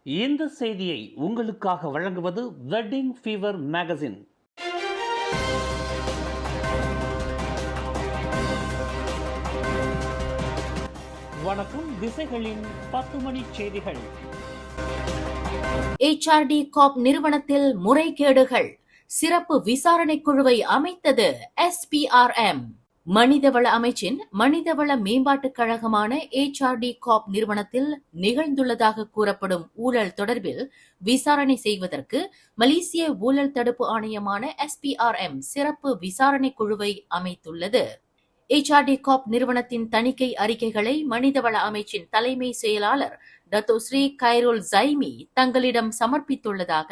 இந்த செய்தியை உங்களுக்காக வழங்குவது வெட்டிங் ஃபீவர் மேகசின். வணக்கம். திசைகளின் 10 மணி செய்திகள். HRD கார்ப் நிறுவனத்தில் முறைகேடுகள், சிறப்பு விசாரணை குழுவை அமைத்தது SPRM. மனிதவள அமைச்சின் மனிதவள மேம்பாட்டுக் கழகமான HRD கார்ப் நிறுவனத்தில் நிகழ்ந்துள்ளதாக கூறப்படும் ஊழல் தொடர்பில் விசாரணை செய்வதற்கு மலேசிய ஊழல் தடுப்பு ஆணையமான SPRM சிறப்பு விசாரணை குழுவை அமைத்துள்ளது. HRD கார்ப் நிறுவனத்தின் தணிக்கை அறிக்கைகளை மனிதவள அமைச்சின் தலைமை செயலாளர் டத்தோ ஸ்ரீ கைருல் ஜைமி தங்களிடம் சமர்ப்பித்துள்ளதாக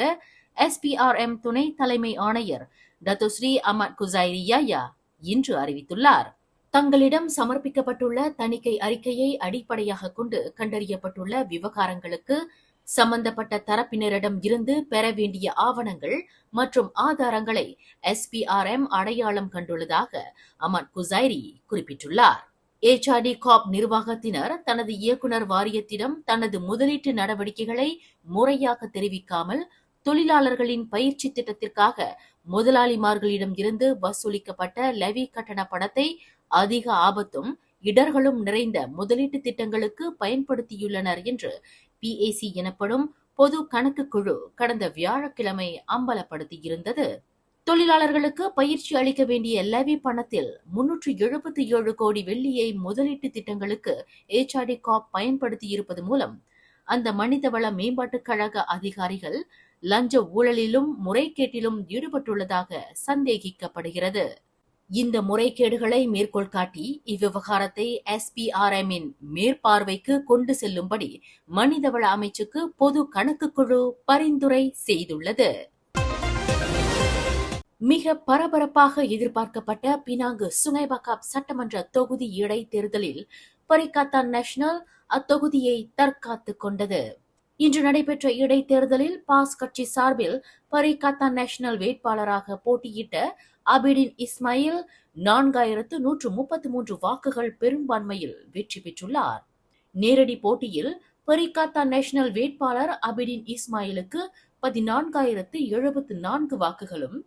SPRM துணை தலைமை ஆணையர் டத்தோ ஸ்ரீ அமட் குசைரி யாயா இன்று அறிவித்துள்ளார். தங்களிடம் சமர்ப்பிக்கப்பட்டுள்ள தணிக்கை அறிக்கையை அடிப்படையாக கொண்டு கண்டறியப்பட்டுள்ள விவகாரங்களுக்கு சம்பந்தப்பட்ட தரப்பினரிடம் இருந்து பெற வேண்டிய ஆவணங்கள் மற்றும் ஆதாரங்களை SPRM அடையாளம் கண்டுள்ளதாக அமட் குசைரி குறிப்பிட்டுள்ளார். HRD கார்ப் நிர்வாகத்தினர் தனது இயக்குனர் வாரியத்திடம் தனது முதலீட்டு நடவடிக்கைகளை முறையாக தெரிவிக்காமல் தொழிலாளர்களின் பயிற்சி திட்டத்திற்காக முதலாளிமார்களிடம் இருந்து வசூலிக்கப்பட்ட லெவி கட்டண பணத்தை அதிக ஆபத்தும் இடர்களும் நிறைந்த முதலீட்டு திட்டங்களுக்கு பயன்படுத்தியுள்ளனர் என்று PAC எனப்படும் பொது கணக்கு குழு கடந்த வியாழக்கிழமை அம்பலப்படுத்தியிருந்தது. தொழிலாளர்களுக்கு பயிற்சி அளிக்க வேண்டிய லெவி பணத்தில் 377 கோடி வெள்ளியை முதலீட்டு திட்டங்களுக்கு HRD கார்ப் பயன்படுத்தியிருப்பது மூலம் அந்த மனிதவள மேம்பாட்டுக் கழக அதிகாரிகள் லஞ்ச ஊழலிலும் முறைகேட்டிலும் ஈடுபட்டுள்ளதாக சந்தேகிக்கப்படுகிறது. இந்த முறைகேடுகளை மேற்கோள் காட்டி இவ்விவகாரத்தை SPRM-இன் மேற்பார்வைக்கு கொண்டு செல்லும்படி மனிதவள அமைச்சுக்கு பொது கணக்கு குழு பரிந்துரை செய்துள்ளது. மிக பரபரப்பாக எதிர்பார்க்கப்பட்ட பினாங்கு சுங்கைபக்காப் சட்டமன்ற தொகுதி இடைத்தேர்தலில் பரிகாத்தான் நேஷனல் அத்தொகுதியை தற்காத்துக் கொண்டது. இன்று நடைபெற்ற இடைத்தேர்தலில் பாஸ் கட்சி சார்பில் பரிகாத்தான் நேஷனல் வேட்பாளராக போட்டியிட்ட அபிடின் இஸ்மாயில் 4133 வாக்குகள் பெரும்பான்மையில் வெற்றி பெற்றுள்ளார். நேரடி போட்டியில் பரிகாத்தான் நேஷனல் வேட்பாளர் அபிடின் இஸ்மாயிலுக்கு 14,074 வாக்குகளும்,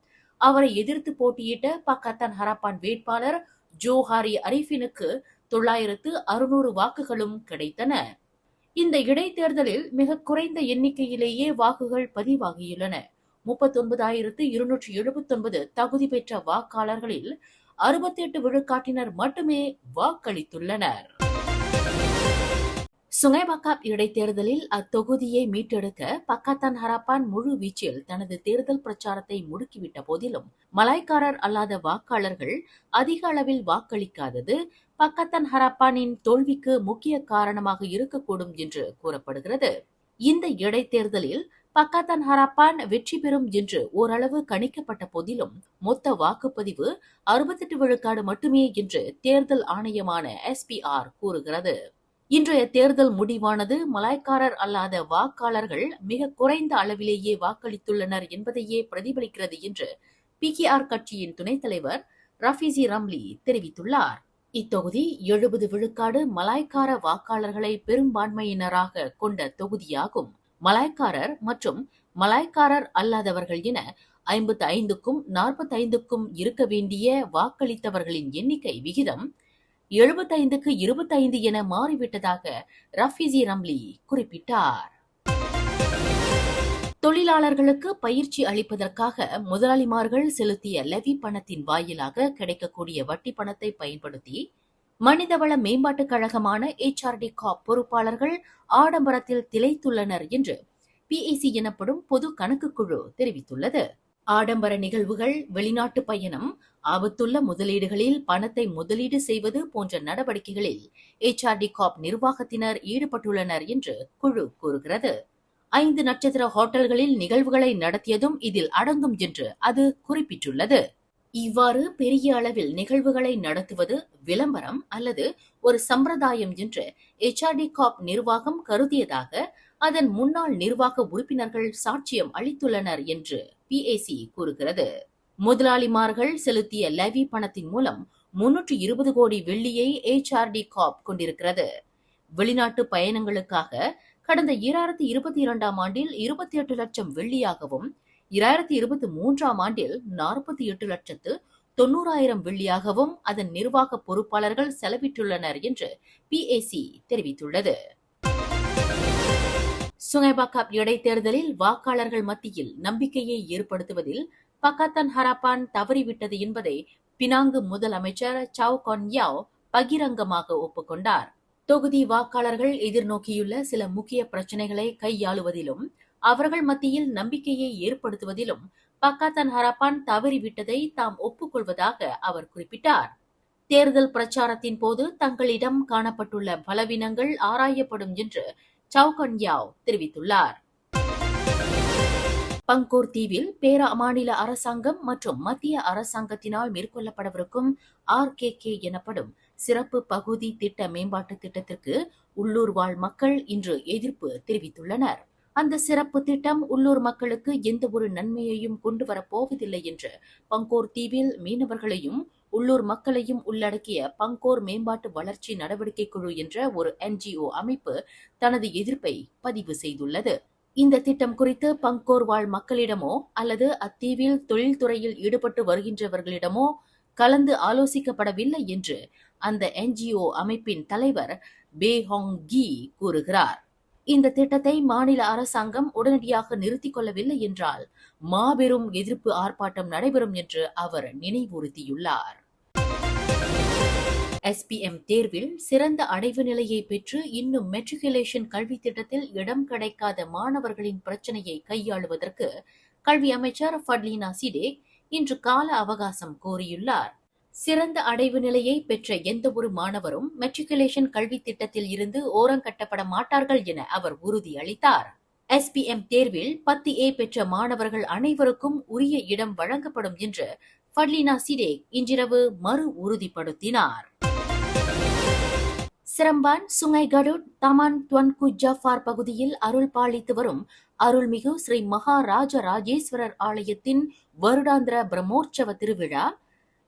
அவரை எதிர்த்து போட்டியிட்ட பக்காத்தான் ஹராப்பான் வேட்பாளர் ஜோஹாரி அரிஃபினுக்கு 9,600 வாக்குகளும் கிடைத்தன. இந்த இடைத்தேர்தலில் மிக குறைந்த எண்ணிக்கையிலேயே வாக்குகள் பதிவாகியுள்ளன. 39,279 தகுதி பெற்ற வாக்காளர்களில் 68 விழுக்காட்டினர் மட்டுமே வாக்களித்துள்ளனர். சுங்கைபக்காப் இடைத்தேர்தலில் அத்தொகுதியை மீட்டெடுக்க பக்காத்தான் ஹராப்பான் முழு வீச்சில் தனது தேர்தல் பிரச்சாரத்தை முடுக்கிவிட்ட போதிலும் மலாய்க்காரர் அல்லாத வாக்காளர்கள் அதிக அளவில் வாக்களிக்காதது பக்காத்தான் ஹராப்பானின் தோல்விக்கு முக்கிய காரணமாக இருக்கக்கூடும் என்று கூறப்படுகிறது. இந்த இடைத்தேர்தலில் பக்காத்தான் ஹராப்பான் வெற்றி பெறும் என்று ஓரளவு கணிக்கப்பட்ட போதிலும் மொத்த வாக்குப்பதிவு 68 விழுக்காடு மட்டுமே என்று தேர்தல் ஆணையமான SPR கூறுகிறது. இன்றைய தேர்தல் முடிவானது மலாய்க்காரர் அல்லாத வாக்காளர்கள் மிக குறைந்த அளவிலேயே வாக்களித்துள்ளனர் என்பதையே பிரதிபலிக்கிறது என்று PKR கட்சியின் துணைத் தலைவர் ரஃபீசி ரம்லி தெரிவித்துள்ளார். இத்தொகுதி 70 விழுக்காடு மலாய்க்கார வாக்காளர்களை பெரும்பான்மையினராக கொண்ட தொகுதியாகும். மலாய்க்காரர் மற்றும் மலாய்க்காரர் அல்லாதவர்கள் என 55க்கும் 45க்கும் இருக்க வேண்டிய வாக்களித்தவர்களின் எண்ணிக்கை விகிதம் 75க்கு 25 என மாறிவிட்டதாக ரஃபீசி ரம்லி குறிப்பிட்டார். தொழிலாளர்களுக்கு பயிற்சி அளிப்பதற்காக முதலாளிமார்கள் செலுத்திய லெவி பணத்தின் வாயிலாக கிடைக்கக்கூடிய வட்டி பணத்தை பயன்படுத்தி மனிதவள மேம்பாட்டுக் கழகமான HRD கார்ப் பொறுப்பாளர்கள் ஆடம்பரத்தில் திளைத்துள்ளனர் என்று PAC எனப்படும் பொது கணக்கு குழு தெரிவித்துள்ளது. ஆடம்பர நிகழ்வுகள், வெளிநாட்டு பயணம், ஆபத்துள்ள முதலீடுகளில் பணத்தை முதலீடு செய்வது போன்ற நடவடிக்கைகளில் HRD கார்ப் நிர்வாகத்தினர் ஈடுபட்டுள்ளனர் என்று குழு கூறுகிறது. 5 நட்சத்திர ஹோட்டல்களில் நிகழ்வுகளை நடத்தியதும் இதில் அடங்கும் என்று அது குறிப்பிட்டுள்ளது. இவ்வாறு பெரிய அளவில் நிகழ்வுகளை நடத்துவது விளம்பரம் அல்லது ஒரு சம்பிரதாயம் என்று HRD கார்ப் நிர்வாகம் கருதியதாக அதன் முன்னாள் நிர்வாக உறுப்பினர்கள் சாட்சியம் அளித்துள்ளனர் என்று PAC கூறுகிறது. முதலாளிமார்கள் செலுத்திய லெவி பணத்தின் மூலம் 320 கோடி வெள்ளியை HRD கார்ப் கொண்டிருக்கிறது. வெளிநாட்டு பயணங்களுக்காக கடந்த 2022ஆம் ஆண்டில் 28 லட்சம் வெள்ளியாகவும் 2023ஆம் ஆண்டில் 48,90,000 வெள்ளியாகவும் அதன் நிர்வாக பொறுப்பாளர்கள் செலவிட்டுள்ளனர் என்று PAC தெரிவித்துள்ளது. சுங்கைபாக்காப் இடைத்தேர்தலில் வாக்காளர்கள் மத்தியில் நம்பிக்கையை ஏற்படுத்துவதில் பக்காத்தான் ஹராப்பான் தவறிவிட்டது என்பதை பினாங்கு முதலமைச்சர் சவ் கொன் யாவ் பகிரங்கமாக ஒப்புக்கொண்டார். தொகுதி வாக்காளர்கள் எதிர்நோக்கியுள்ள சில முக்கிய பிரச்சினைகளை கையாளுவதிலும் அவர்கள் மத்தியில் நம்பிக்கையை ஏற்படுத்துவதிலும் பக்காத்தான் ஹராப்பான் தவறிவிட்டதை தாம் ஒப்புக்கொள்வதாக அவர் குறிப்பிட்டார். தேர்தல் பிரச்சாரத்தின் போது தங்களிடம் காணப்பட்டுள்ள பலவீனங்கள் ஆராயப்படும் என்று சவ் கொன் யாவ் தெரிவித்துள்ளார். பங்கோர் தீவில் பேரா மாநில அரசாங்கம் மற்றும் மத்திய அரசாங்கத்தினால் மேற்கொள்ளப்படவிருக்கும் RKK எனப்படும் சிறப்பு பகுதி திட்ட மேம்பாட்டு திட்டத்திற்கு உள்ளூர் வாழ் மக்கள் இன்று எதிர்ப்பு தெரிவித்துள்ளனர். அந்த சிறப்பு திட்டம் உள்ளூர் மக்களுக்கு எந்த ஒரு நன்மையையும் கொண்டு வரப்போவதில்லை என்று பங்கோர் தீவில் மீனவர்களையும் உள்ளூர் மக்களையும் உள்ளடக்கிய பங்கோர் மேம்பாட்டு வளர்ச்சி நடவடிக்கை குழு என்ற ஒரு NGO அமைப்பு தனது எதிர்ப்பை பதிவு செய்துள்ளது. இந்த திட்டம் குறித்து பங்கோர் வாழ் மக்களிடமோ அல்லது அத்தீவில் தொழில்துறையில் ஈடுபட்டு வருகின்றவர்களிடமோ கலந்து ஆலோசிக்கப்படவில்லை என்று அந்த NGO அமைப்பின் தலைவர் பே ஹோங் கி கூறுகிறார். இந்த திட்டத்தை மாநில அரசாங்கம் உடனடியாக நிறுத்திக் கொள்ளவில்லை என்றால் மாபெரும் எதிர்ப்பு ஆர்ப்பாட்டம் நடைபெறும் என்று அவர் நினைவுறுத்தியுள்ளார். SPM தேர்வில் சிறந்த அடைவு நிலையை பெற்று இன்னும் மெட்ரிகுலேஷன் கல்வி திட்டத்தில் இடம் கிடைக்காத மாணவர்களின் பிரச்சினையை கையாளுவதற்கு கல்வி அமைச்சர் ஃபட்லினா சிடேக் இன்று கால அவகாசம் கோரியுள்ளார். சிறந்த அடைவு நிலையை பெற்ற எந்த ஒரு மாணவரும் மெட்ரிகுலேஷன் கல்வி திட்டத்தில் இருந்து ஓரங்கட்டப்பட மாட்டார்கள் என அவர் உறுதியளித்தார். SPM தேர்வில் 10A பெற்ற மாணவர்கள் அனைவருக்கும் உரிய இடம் வழங்கப்படும் என்று ஃபட்லினா சிடேக் இன்றிரவு மறு உறுதிப்படுத்தினார். சிரம்பான் சுங்கை கடூட் தமான் துவன்கு ஜஃபார் பகுதியில் அருள் பாலித்து வரும் அருள்மிகு ஸ்ரீ மகாராஜ ராஜேஸ்வரர் ஆலயத்தின் வருடாந்திர பிரம்மோற்சவ திருவிழா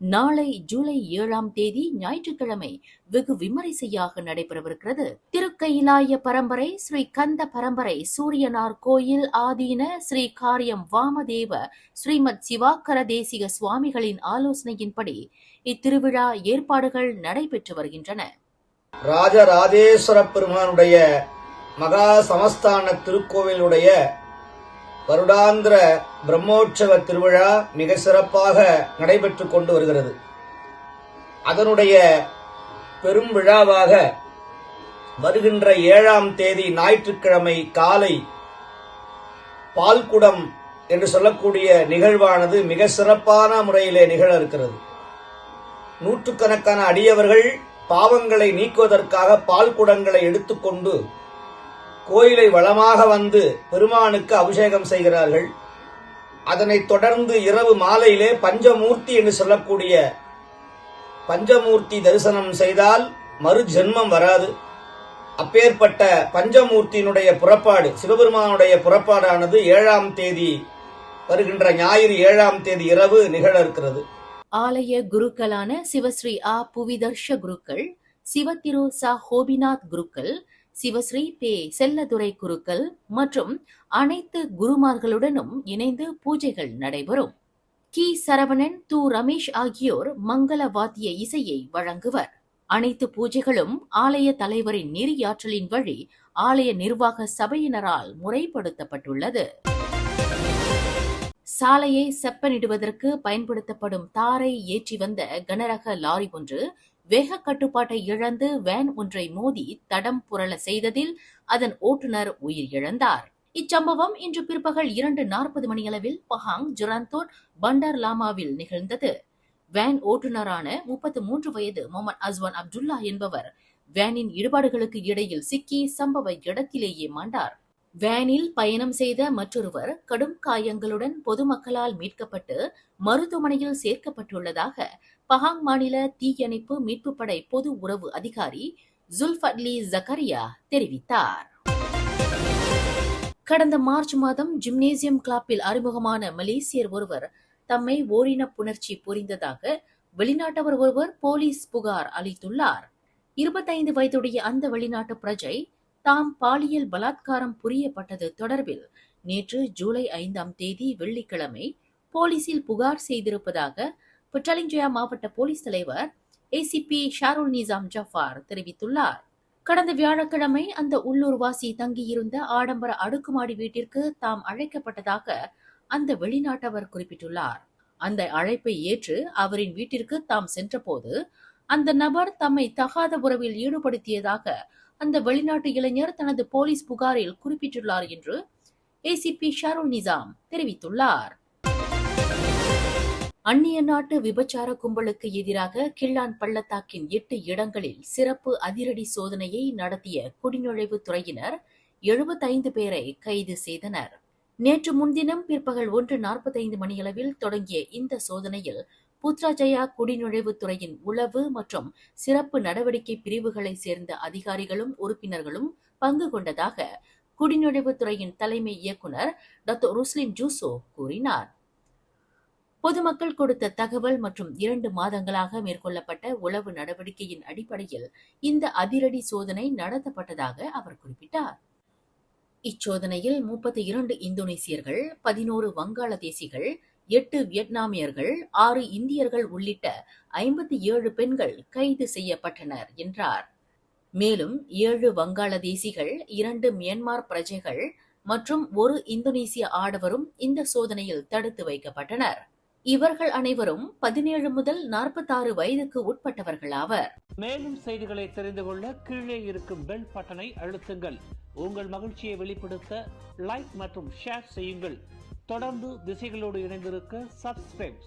நாளை ஜூலை 7ஆம் தேதி ஞாயிற்றுக்கிழமை வெகு விமரிசையாக நடைபெறவிருக்கிறது. திருக்கையிலாய பரம்பரை ஸ்ரீ கந்த பரம்பரை சூரியனார் கோயில் ஆதீன ஸ்ரீ காரியம் வாமதேவ ஸ்ரீமத் சிவாக்கர தேசிக சுவாமிகளின் ஆலோசனையின்படி இத்திருவிழா ஏற்பாடுகள் நடைபெற்று வருகின்றன. ராஜராஜேஸ்வர பெருமானுடைய மகா சமஸ்தான திருக்கோவிலுடைய வருடாந்திர பிரம்மோற்சவ திருவிழா மிக சிறப்பாக நடைபெற்றுக் கொண்டு வருகிறது. அதனுடைய பெரும் விழாவாக வருகின்ற 7ஆம் தேதி ஞாயிற்றுக்கிழமை காலை பால்குடம் என்று சொல்லக்கூடிய நிகழ்வானது மிக சிறப்பான முறையிலே நிகழ இருக்கிறது. நூற்றுக்கணக்கான அடியவர்கள் பாவங்களை நீக்குவதற்காக பால்குடங்களை எடுத்துக்கொண்டு கோயிலை வளமாக வந்து பெருமானுக்கு அபிஷேகம் செய்கிறார்கள். அதனைத் தொடர்ந்து இரவு மாலையிலே பஞ்சமூர்த்தி என்று சொல்லக்கூடிய பஞ்சமூர்த்தி தரிசனம் செய்தால் மறு ஜென்மம் வராது. அப்பேற்பட்ட பஞ்சமூர்த்தியினுடைய புறப்பாடு, சிவபெருமானுடைய புறப்பாடானது 7ஆம் தேதி வருகின்ற ஞாயிறு 7ஆம் தேதி இரவு நிகழ இருக்கிறது. ஆலய குருக்களான சிவஸ்ரீ புவிதர்ஷ குருக்கள், சிவத்திரு ஹோபிநாத் குருக்கள், சிவஸ்ரீ செல்லதுரை குருக்கள் மற்றும் அனைத்து குருமார்களுடனும் இணைந்து பூஜைகள் நடைபெறும். சரவணன், ரமேஷ் ஆகியோர் மங்கள வாத்திய இசையை வழங்குவர். அனைத்து பூஜைகளும் ஆலய தலைவரின் நெறியாற்றலின் வழி ஆலய நிர்வாக சபையினரால் முறைப்படுத்தப்பட்டுள்ளது. சாலையை செப்பனிடுவதற்கு பயன்படுத்தப்படும் தாரை ஏற்றி வந்த கனரக லாரி ஒன்று வேக கட்டுப்பாட்டை இழந்து வேன் ஒன்றை மோதி தடம் புரள செய்ததில் அதன் ஓட்டுநர் உயிரிழந்தார். இச்சம்பவம் இன்று பிற்பகல் 2:40 மணியளவில் பஹாங் ஜுராந்தோட் பண்டார் லாமாவில் நிகழ்ந்தது. வேன் ஓட்டுநரான 33 வயது முகமது அஸ்வான் அப்துல்லா என்பவர் வேனின் இடுபாடுகளுக்கு இடையில் சிக்கி சம்பவ இடத்திலேயே மாண்டார். வேனில் பயணம் செய்த மற்றொருவர் கடும் காயங்களுடன் பொதுமக்களால் மீட்கப்பட்டு மருத்துவமனையில் சேர்க்கப்பட்டுள்ளதாக பஹாங் மாநில தீயணைப்பு மீட்புப் படை பொது உறவு அதிகாரி ஜுல்ஃபட்லி ஜக்கரியா தெரிவித்தார். கடந்த மார்ச் மாதம் ஜிம்னேசியம் கிளப்பில் அறிமுகமான மலேசியர் ஒருவர் தம்மை ஓரின புணர்ச்சி புரிந்ததாக வெளிநாட்டவர் ஒருவர் போலீஸ் புகார் அளித்துள்ளார். 25 வயதுடைய அந்த வெளிநாட்டு பிரஜை தாம் பாலியல் பலாத்காரம் புரியப்பட்டது தொடர்பில் நேற்று ஜூலை 5ஆம் தேதி வெள்ளிக்கிழமை போலீசில் புகார் செய்திருப்பதாக புட்டலிஞ்சயா மாவட்ட போலீஸ் தலைவர் ஏசிபி ஷாருல் நிசாம் ஜஃபார் தெரிவித்துள்ளார். கடந்த வியாழக்கிழமை அந்த உள்ளூர்வாசி தங்கியிருந்த ஆடம்பர அடுக்குமாடி வீட்டிற்கு தாம் அழைக்கப்பட்டதாக அந்த வெளிநாட்டவர் குறிப்பிட்டுள்ளார். அந்த அழைப்பை ஏற்று அவரின் வீட்டிற்கு தாம் சென்றபோது அந்த நபர் தம்மை தகாத உறவில் ஈடுபடுத்தியதாக அந்த வெளிநாட்டு இளைஞர் தனது போலீஸ் புகாரில் குறிப்பிட்டுள்ளார் என்று ஏசிபி ஷாருல் நிசாம் தெரிவித்துள்ளார். அந்நிய நாட்டு விபச்சார கும்பலுக்கு எதிராக கிள்ளான் பள்ளத்தாக்கின் 8 இடங்களில் சிறப்பு அதிரடி சோதனையை நடத்திய குடிநுழைவுத் துறையினர் 75 பேரை கைது செய்தனர். நேற்று முன்தினம் பிற்பகல் 1:45 மணியளவில் தொடங்கிய இந்த சோதனையில் புத்ராஜயா குடிநுழைவுத் துறையின் உளவு மற்றும் சிறப்பு நடவடிக்கை பிரிவுகளைச் சேர்ந்த அதிகாரிகளும் உறுப்பினர்களும் பங்கு கொண்டதாக குடிநுழைவுத் துறையின் தலைமை இயக்குநர் டாக்டர் ருஸ்லின் ஜூசோ கூறினார். பொதுமக்கள் கொடுத்த தகவல் மற்றும் 2 மாதங்களாக மேற்கொள்ளப்பட்ட உளவு நடவடிக்கையின் அடிப்படையில் இந்த அதிரடி சோதனை நடத்தப்பட்டதாக அவர் குறிப்பிட்டார். இச்சோதனையில் 32 இந்தோனேசியர்கள், 11 வங்காளதேசிகள், 8 வியட்நாமியர்கள், 6 இந்தியர்கள் உள்ளிட்ட 57 பெண்கள் கைது செய்யப்பட்டனர் என்றார். மேலும் 7 வங்காளதேசிகள், 2 மியான்மர் பிரஜைகள் மற்றும் 1 இந்தோனேசிய ஆடவரும் இந்த சோதனையில் தடுத்து வைக்கப்பட்டனர். இவர்கள் அனைவரும் 17 முதல் 46 வயதுக்கு உட்பட்டவர்கள் ஆவர். மேலும் செய்திகளை தெரிந்து கொள்ள கீழே இருக்கும் பெல் பட்டனை அழுத்துங்கள். உங்கள் மகிழ்ச்சியை வெளிப்படுத்த லைக் மற்றும் ஷேர் செய்யுங்கள். தொடர்ந்து திசைகளோடு இணைந்திருக்க சப்ஸ்கிரைப்